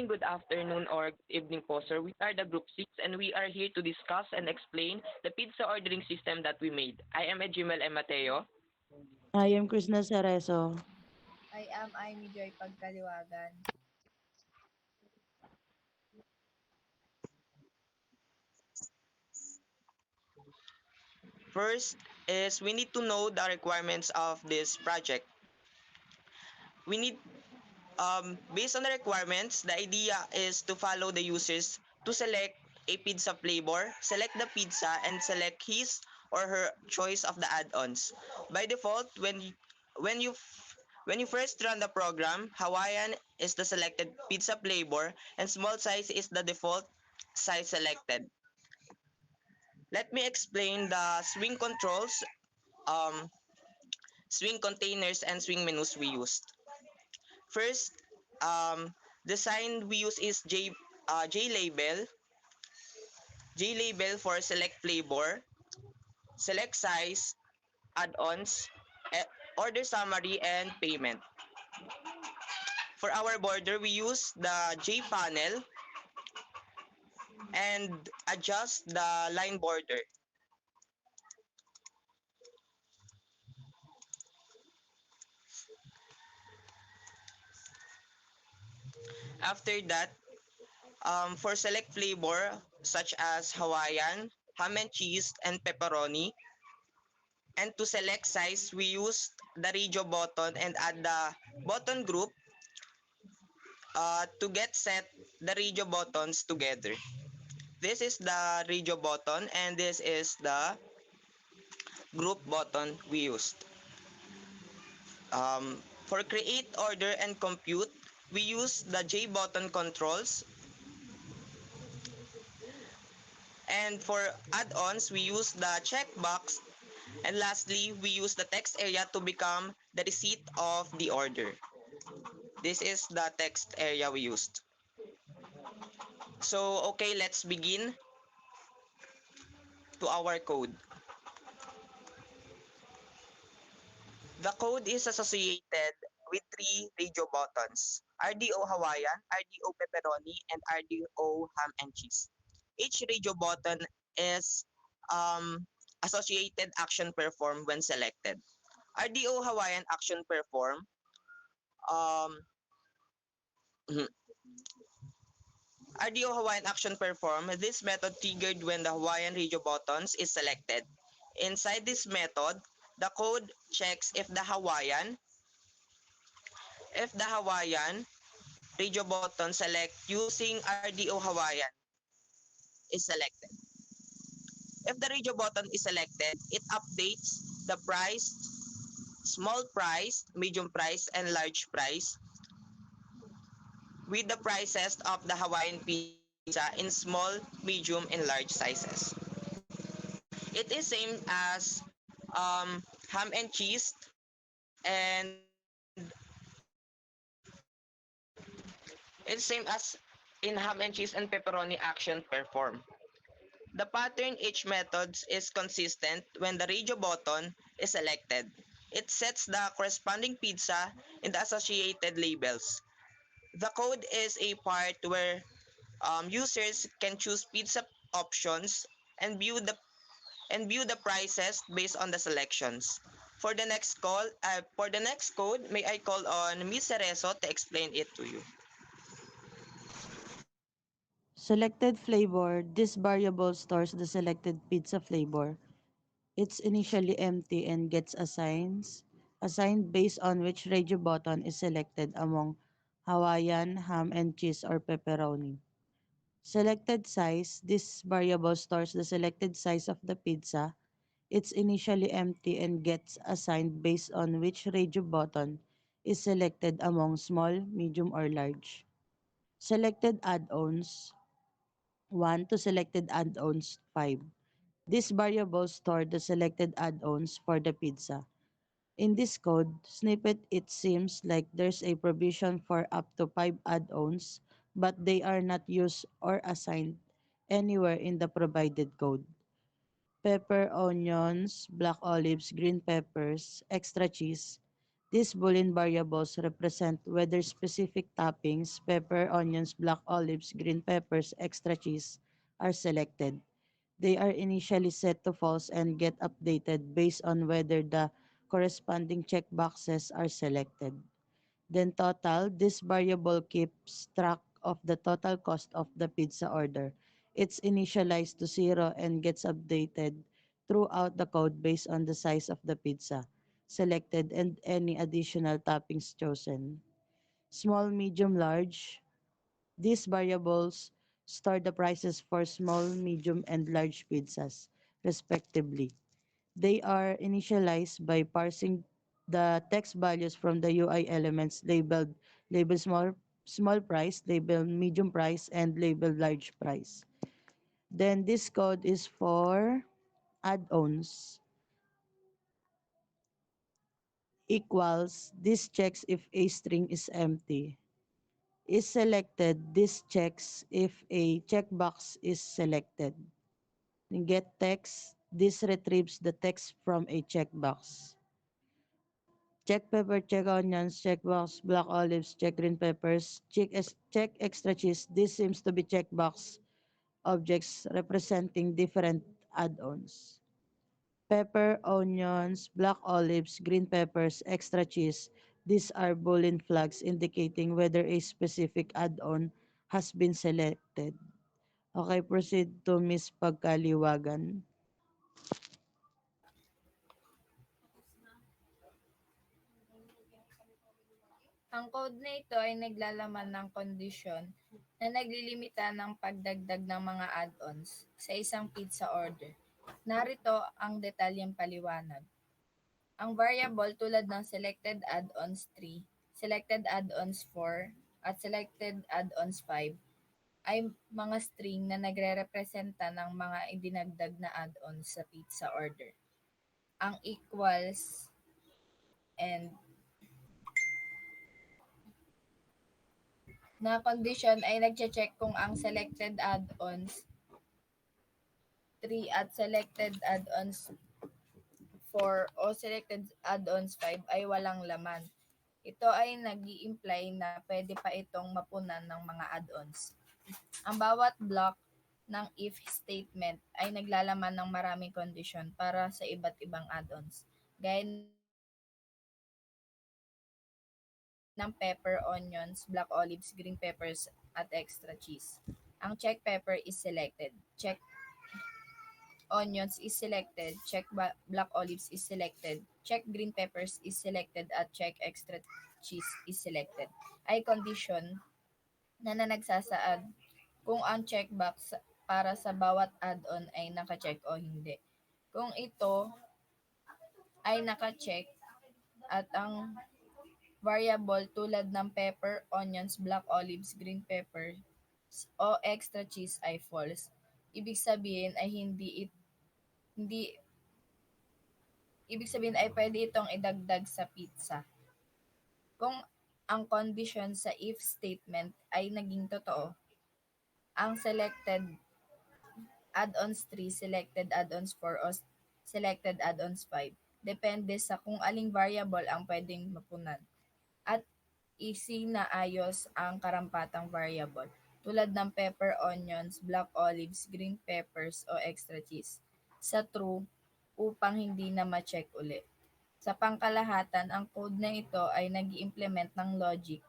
good afternoon, or evening po, sir. We are the Group 6 and we are here to discuss and explain the pizza ordering system that we made. I am Ejimel M. Mateo. I am Krishna Cerezo. I am Amy Joy Pagkaliwagan. First is we need to know the requirements of this project. We need, based on the requirements, the idea is to follow the users to select a pizza flavor, select the pizza, and select his or her choice of the add-ons. By default, when you when you first run the program, Hawaiian is the selected pizza flavor and small size is the default size selected. Let me explain the swing controls, um, swing containers, and swing menus we used. First, the sign we use is J label. J label for select flavor, select size, add-ons, order summary, and payment. For our border, we use the J panel and adjust the line border. After that, for select flavor such as Hawaiian, ham and cheese, and pepperoni, and to select size, we use the radio button and add the button group to get set the radio buttons together. This is the radio button and this is the group button we used. For create, order, and compute, we use the J button controls. And for add-ons, we use the checkbox. And lastly, we use the text area to become the receipt of the order. This is the text area we used. So, okay, let's begin to our code. The code is associated with three radio buttons: RDO Hawaiian, RDO Pepperoni, and RDO Ham and Cheese. Each radio button is associated action perform when selected. RDO Hawaiian action perform. Um, RDO Hawaiian action perform. This method triggered when the Hawaiian radio buttons is selected. Inside this method, the code checks if the Hawaiian radio button select using RDO Hawaiian is selected. If the radio button is selected, it updates the price, small price, medium price, and large price with the prices of the Hawaiian pizza in small, medium, and large sizes. It is same as ham and cheese and it's same as in ham and cheese and pepperoni action perform. The pattern each methods is consistent when the radio button is selected. It sets the corresponding pizza in the associated labels. The code is a part where users can choose pizza options and view the prices based on the selections. For the next code, may I call on Miss Cerezo to explain it to you. Selected flavor. This variable stores the selected pizza flavor. It's initially empty and gets assigned based on which radio button is selected among Hawaiian, ham and cheese, or pepperoni. Selected size. This variable stores the selected size of the pizza. It's initially empty and gets assigned based on which radio button is selected among small, medium, or large. Selected add-ons. 1 to selected add-ons 5. This variable stored the selected add-ons for the pizza. In this code snippet, it seems like there's a provision for up to 5 add-ons, but they are not used or assigned anywhere in the provided code. Pepper, onions, black olives, green peppers, extra cheese. These Boolean variables represent whether specific toppings, pepper, onions, black olives, green peppers, extra cheese, are selected. They are initially set to false and get updated based on whether the corresponding checkboxes are selected. Then total, this variable keeps track of the total cost of the pizza order. It's initialized to zero and gets updated throughout the code based on the size of the pizza selected and any additional toppings chosen. Small, medium, large. These variables store the prices for small, medium, and large pizzas, respectively. They are initialized by parsing the text values from the UI elements label small price, label medium price, and label large price. Then this code is for add-ons equals this checks if a string is empty. Is selected, this checks if a checkbox is selected. In get text, this retrieves the text from a checkbox. Check pepper, check onions, check box, black olives, check green peppers, check extra cheese. This seems to be checkbox objects representing different add-ons. Pepper, onions, black olives, green peppers, extra cheese. These are Boolean flags indicating whether a specific add-on has been selected. Okay, proceed to Miss Pagkaliwagan. Ang code na ito ay naglalaman ng kondisyon na naglilimita ng pagdagdag ng mga add-ons sa isang pizza order. Narito ang detalyeng paliwanag. Ang variable tulad ng selected add-ons 3, selected add-ons 4, at selected add-ons 5 ay mga string na nagre-representa ng mga idinagdag na add-ons sa pizza order. Ang equals and na condition ay nagche-check kung ang selected add-ons 3 at selected add-ons 4 o selected add-ons 5 ay walang laman. Ito ay nag-i-imply na pwede pa itong mapunan ng mga add-ons. Ang bawat block ng if statement ay naglalaman ng maraming kondisyon para sa iba't ibang add-ons, gaya ng pepper, onions, black olives, green peppers, at extra cheese. Ang check pepper is selected. Check onions is selected. Check black olives is selected. Check green peppers is selected at check extra cheese is selected. Ay condition na nagsasaad kung ang checkbox para sa bawat add-on ay naka-check o hindi. Kung ito ay naka-check at ang variable tulad ng pepper, onions, black olives, green peppers, o extra cheese ay false. Ibig sabihin ay hindi ibig sabihin ay pwede itong idagdag sa pizza. Kung ang condition sa if statement ay naging totoo, ang selected add-ons 3, selected add-ons 4, o selected add-ons 5 depende sa kung aling variable ang pwedeng mapunan. At isinaayos ang karampatang variable tulad ng pepper, onions, black olives, green peppers, o extra cheese sa true upang hindi na ma-check uli. Sa pangkalahatan, ang code na ito ay nag-implement ng logic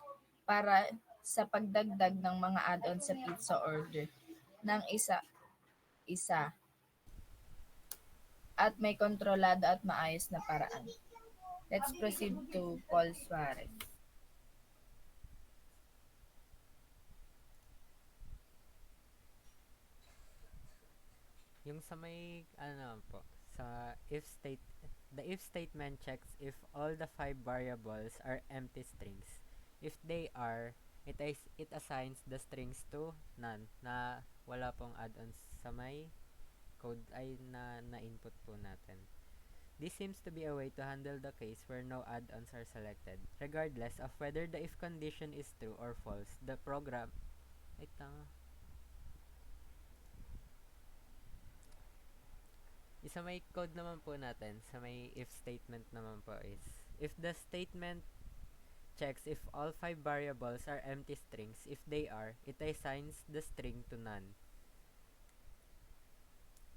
para sa pagdagdag ng mga add-ons sa pizza order ng isa-isa at may kontrolado at maayos na paraan. Let's proceed to Paul Suarez. Yung sa may, ano naman po, sa the if statement checks if all the 5 variables are empty strings. If they are, it assigns the strings to none, na wala pong add-ons sa may code ay na-input po natin. This seems to be a way to handle the case where no add-ons are selected. Regardless of whether the if condition is true or false, the program, ay tanga, Isa may code naman po natin, sa may if statement naman po is, If the statement checks if all 5 variables are empty strings. If they are, it assigns the string to none.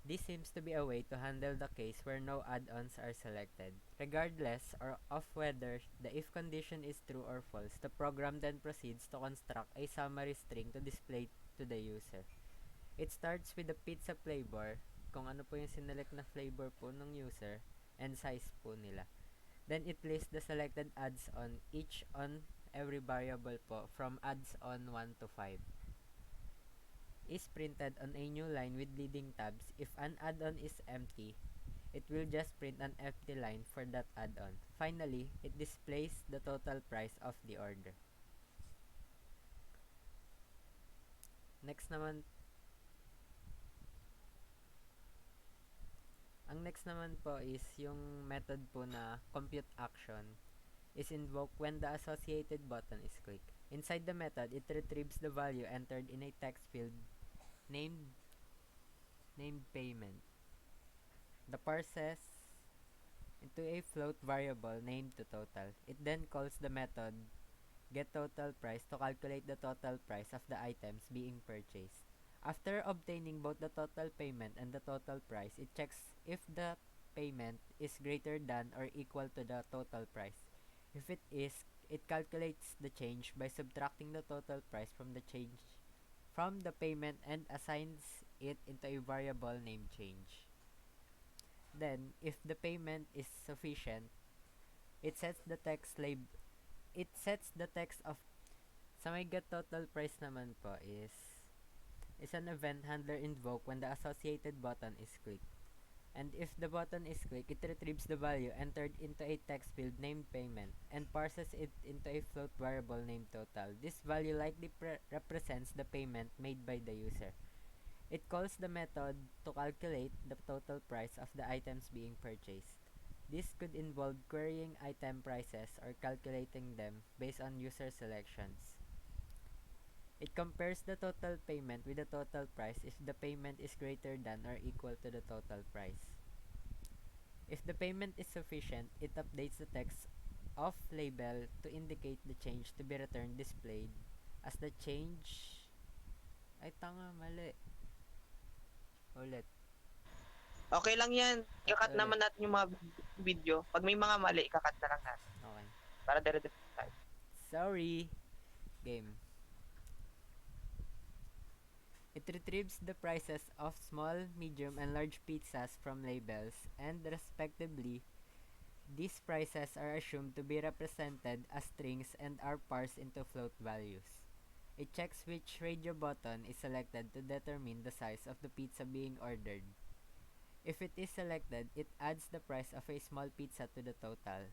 This seems to be a way to handle the case where no add-ons are selected. Regardless of whether the if condition is true or false, the program then proceeds to construct a summary string to display to the user. It starts with the pizza flavor, kung ano po yung sinelect na flavor po ng user, and size po nila. Then it lists the selected adds on each on every variable po from adds on 1 to 5. Is printed on a new line with leading tabs. If an add-on is empty, it will just print an empty line for that add-on. Finally, it displays the total price of the order. Next naman, ang next naman po is yung method po na compute action is invoked when the associated button is clicked. Inside the method, it retrieves the value entered in a text field named payment. The parses into a float variable named to total. It then calls the method getTotalPrice to calculate the total price of the items being purchased. After obtaining both the total payment and the total price, it checks if the payment is greater than or equal to the total price. If it is, it calculates the change by subtracting the total price from the change from the payment and assigns it into a variable named change. Then, if the payment is sufficient, it sets the text of sa may get total price naman po is an event handler invoked when the associated button is clicked. And if the button is clicked, it retrieves the value entered into a text field named payment and parses it into a float variable named total. This value likely represents the payment made by the user. It calls the method to calculate the total price of the items being purchased. This could involve querying item prices or calculating them based on user selections. It compares the total payment with the total price if the payment is greater than or equal to the total price. If the payment is sufficient, it updates the text of label to indicate the change to be returned displayed as the change... Ay, tanga, mali. Ulit. Okay lang yan. Kakat Ulit. naman natin yung mga video. Pag may mga mali, kakat na lang natin. Okay. Para dire-dire tayo. Sorry. Game. It retrieves the prices of small, medium, and large pizzas from labels, and respectively, these prices are assumed to be represented as strings and are parsed into float values. It checks which radio button is selected to determine the size of the pizza being ordered. If it is selected, it adds the price of a small pizza to the total.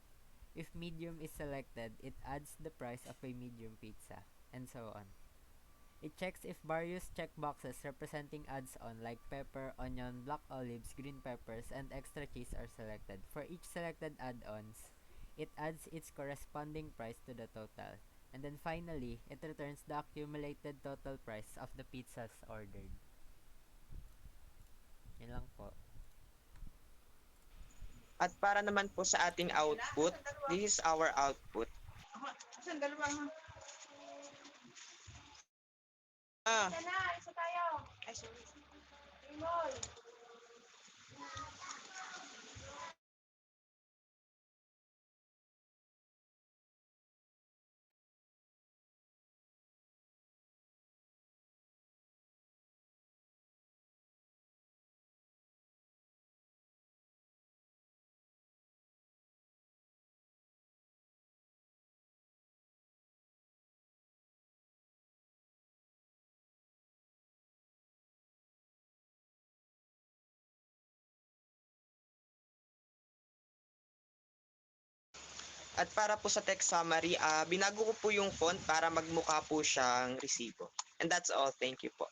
If medium is selected, it adds the price of a medium pizza, and so on. It checks if various checkboxes representing adds-on like pepper, onion, black olives, green peppers, and extra cheese are selected. For each selected add-ons, it adds its corresponding price to the total. And then finally, it returns the accumulated total price of the pizzas ordered. Yan lang po. At para naman po sa ating output, this is our output. Isa tayo. Ay, sorry. Imoy. At para po sa text summary, binago ko po yung font para magmukha po siyang resibo. And that's all. Thank you po.